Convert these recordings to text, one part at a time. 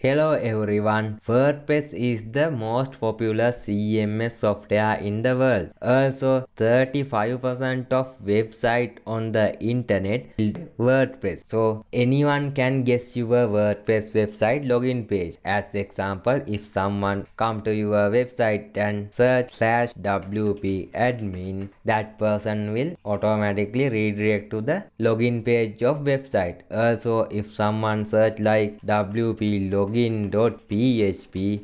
Hello everyone, WordPress is the most popular CMS software in the world. Also, 35% of website on the internet is WordPress. So, anyone can guess your WordPress website login page. As example, if someone come to your website and search /WP admin, that person will automatically redirect to the login page of website. Also, if someone search like WP login.php,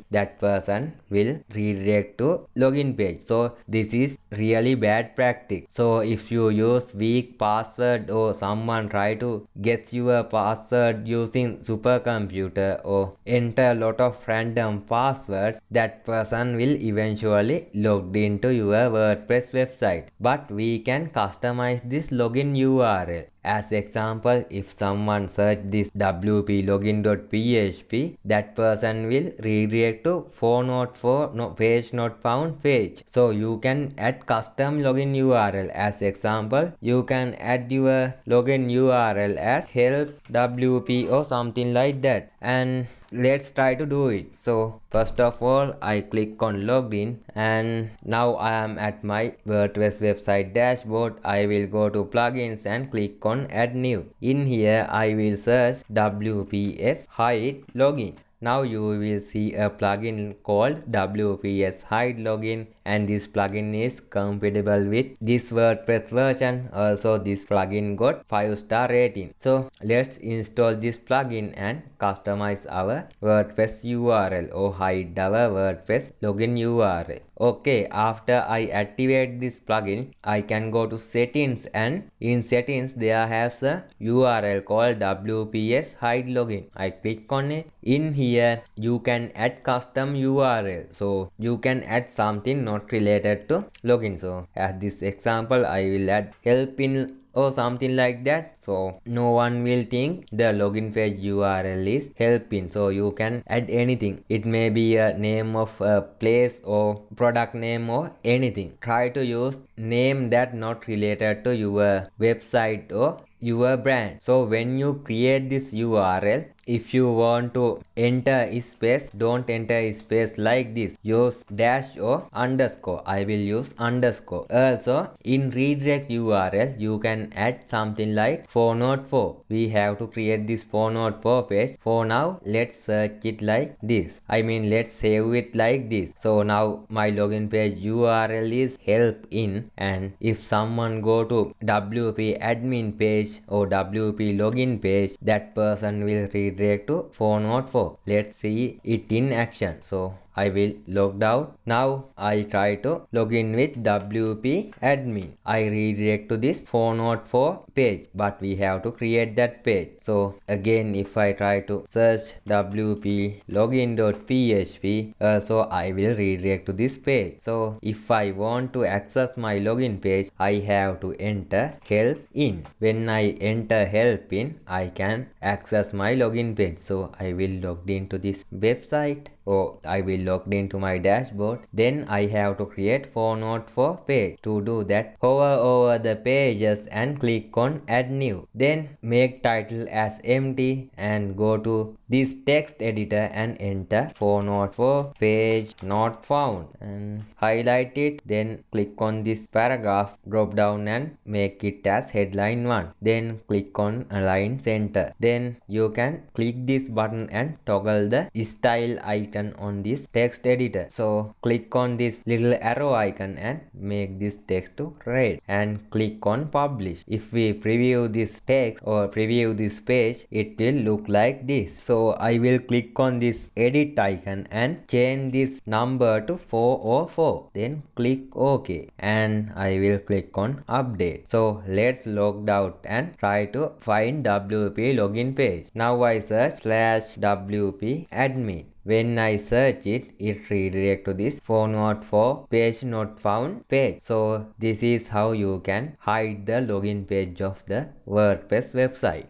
that person will redirect to login page. So this is really bad practice. So if you use weak password or someone try to guess your password using supercomputer or enter a lot of random passwords, that person will eventually logged into your WordPress website. But we can customize this login URL. As example, if someone search this wp login.php, that person will redirect to 404 page not found page. So you can add custom login URL. As example, you can add your login URL as help wp or something like that, and let's try to do it. So first of all, I click on login, and now I am at my WordPress website dashboard. I will go to plugins and click on add new. In here I will search WPS hide login. Now you will see a plugin called WPS hide login, and this plugin is compatible with this WordPress version. Also this plugin got 5-star rating. So let's install this plugin and customize our WordPress URL or hide our WordPress login URL. Okay, after I activate this plugin, I can go to settings, and in settings there has a URL called WPS hide login. I click on it. In here you can add custom URL, so you can add something not related to login. So as this example, I will add help in or something like that, so no one will think the login page URL is helping. So you can add anything. It may be a name of a place or product name or anything. Try to use name that not related to your website or your brand. So when you create this URL, if you want to enter a space, don't enter a space like this. Use dash or underscore. I will use underscore. Also in redirect URL you can add something like 404. We have to create this 404 page. For now let's search it like this. Let's save it like this. So now my login page URL is help in, and if someone go to WP admin page or WP login page, that person will redirect to 404. Let's see it in action. So I will log out. Now I try to log in with WP admin. I redirect to this 404 page, but we have to create that page. So again, if I try to search WP login.php, so I will redirect to this page. So if I want to access my login page, I have to enter help in. When I enter help in, I can access my login page. So I will log into this website, or I will log into my dashboard. Then I have to create 404 page. To do that, hover over the pages and click on add new. Then make title as empty and go to this text editor and enter 404 page not found and highlight it. Then click on this paragraph drop down and make it as headline 1. Then click on align center. Then you can click this button and toggle the style icon on this text editor. So click on this little arrow icon and make this text to red and click on publish. If we preview this text or preview this page, it will look like this. So I will click on this edit icon and change this number to 404. Then click OK, and I will click on update. So let's log out and try to find WP login page. Now I search /WP admin. When I search it, it redirects to this 404 page not found page. So this is how you can hide the login page of the WordPress website.